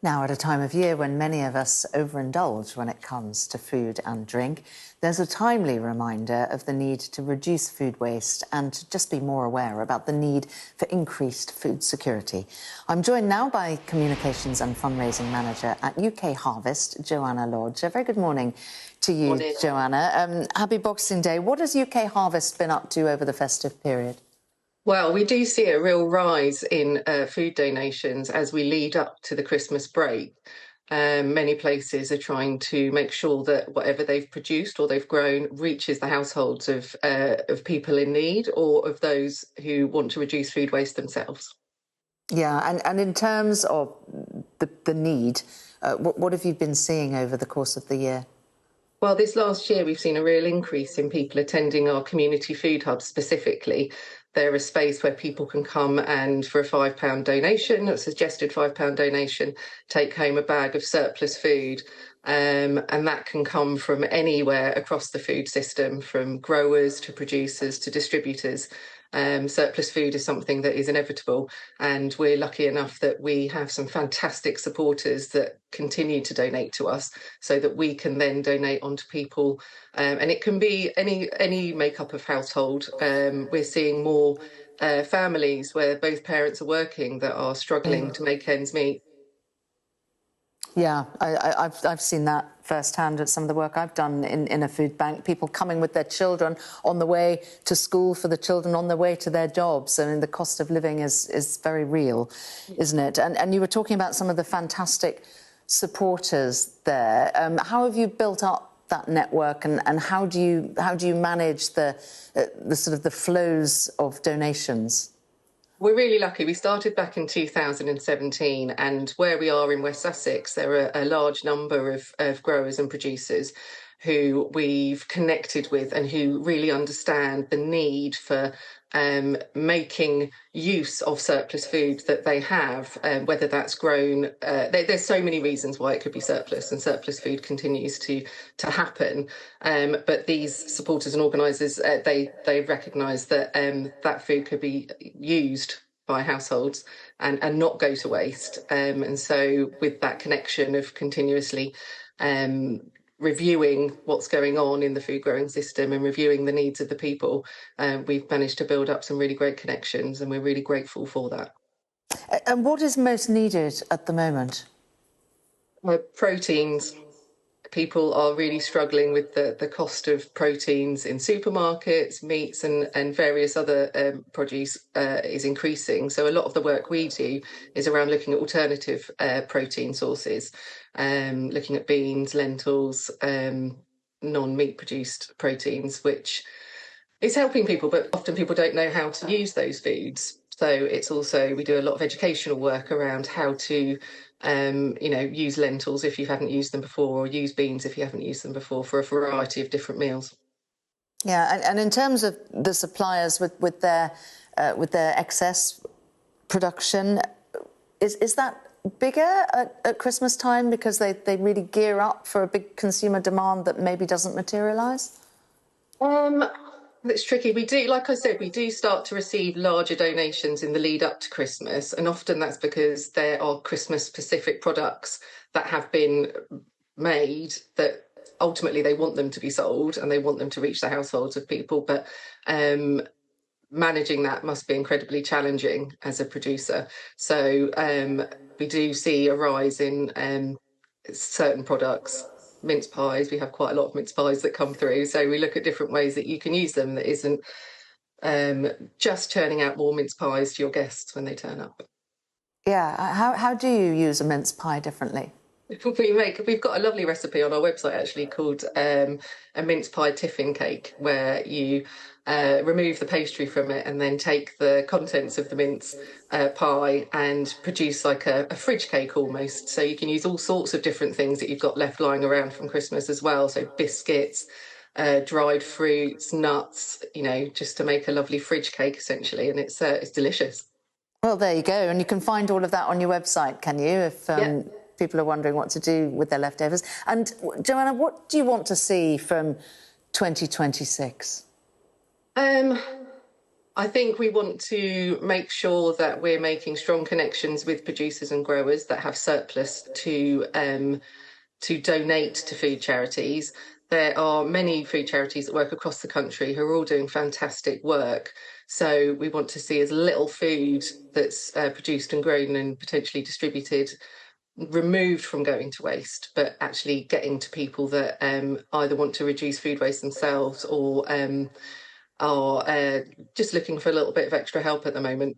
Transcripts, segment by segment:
Now, at a time of year when many of us overindulge when it comes to food and drink, there's a timely reminder of the need to reduce food waste and to just be more aware about the need for increased food security. I'm joined now by Communications and Fundraising Manager at UKHarvest, Joanna Lodge. A very good morning to you, Morning. Joanna. Happy Boxing Day. What has UKHarvest been up to over the festive period? Well, we do see a real rise in food donations as we lead up to the Christmas break. Many places are trying to make sure that whatever they've produced or they've grown reaches the households of people in need or of those who want to reduce food waste themselves. Yeah, and in terms of the need, what have you been seeing over the course of the year? Well, this last year, we've seen a real increase in people attending our community food hubs specifically. They're a space where people can come and, for a £5 donation, a suggested £5 donation, take home a bag of surplus food. And that can come from anywhere across the food system, from growers to producers to distributors. Surplus food is something that is inevitable, and we're lucky enough that we have some fantastic supporters that continue to donate to us so that we can then donate on to people. And it can be any makeup of household. We're seeing more families where both parents are working that are struggling to make ends meet. Yeah, I've seen that firsthand at some of the work I've done in a food bank. People coming with their children on the way to school for the children on their way to their jobs. I mean, the cost of living is very real, isn't it? And you were talking about some of the fantastic supporters there. How have you built up that network, and how do you manage the sort of the flows of donations? We're really lucky. We started back in 2017, and where we are in West Sussex, there are a large number of growers and producers who we've connected with and who really understand the need for making use of surplus food that they have, whether that's grown. There's so many reasons why it could be surplus, and surplus food continues to happen. But these supporters and organisers, they recognise that that food could be used by households and not go to waste. And so with that connection of continuously reviewing what's going on in the food growing system and reviewing the needs of the people, we've managed to build up some really great connections, and we're really grateful for that. And what is most needed at the moment? Proteins. People are really struggling with the cost of proteins in supermarkets. Meats and various other produce is increasing. So a lot of the work we do is around looking at alternative protein sources, looking at beans, lentils, non-meat produced proteins, which is helping people, but often people don't know how to use those foods. So it's also, we do a lot of educational work around how to use lentils if you haven't used them before, or use beans if you haven't used them before, for a variety of different meals. Yeah, and in terms of the suppliers with their excess production, is that bigger at Christmas time because they really gear up for a big consumer demand that maybe doesn't materialise? It's tricky. We do, like I said, we do start to receive larger donations in the lead up to Christmas, and often that's because there are Christmas-specific products that have been made that ultimately they want them to be sold and they want them to reach the households of people. But managing that must be incredibly challenging as a producer. So we do see a rise in certain products. Mince pies, we have quite a lot of mince pies that come through, so we look at different ways that you can use them that isn't just churning out more mince pies to your guests when they turn up. Yeah, how do you use a mince pie differently? We've got a lovely recipe on our website actually called a mince pie tiffin cake, where you remove the pastry from it and then take the contents of the mince pie and produce like a fridge cake almost. So you can use all sorts of different things that you've got left lying around from Christmas as well. So biscuits, dried fruits, nuts, just to make a lovely fridge cake essentially, and it's delicious. Well, there you go, and you can find all of that on your website, can you? If Yeah. people are wondering what to do with their leftovers. And Joanna, what do you want to see from 2026? I think we want to make sure that we're making strong connections with producers and growers that have surplus to donate to food charities. There are many food charities that work across the country who are all doing fantastic work. So we want to see as little food that's produced and grown and potentially distributed removed from going to waste, but actually getting to people that either want to reduce food waste themselves or are just looking for a little bit of extra help at the moment.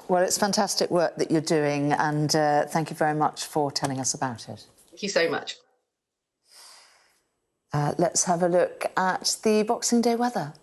Well, it's fantastic work that you're doing, and thank you very much for telling us about it. Thank you so much. Let's have a look at the Boxing Day weather.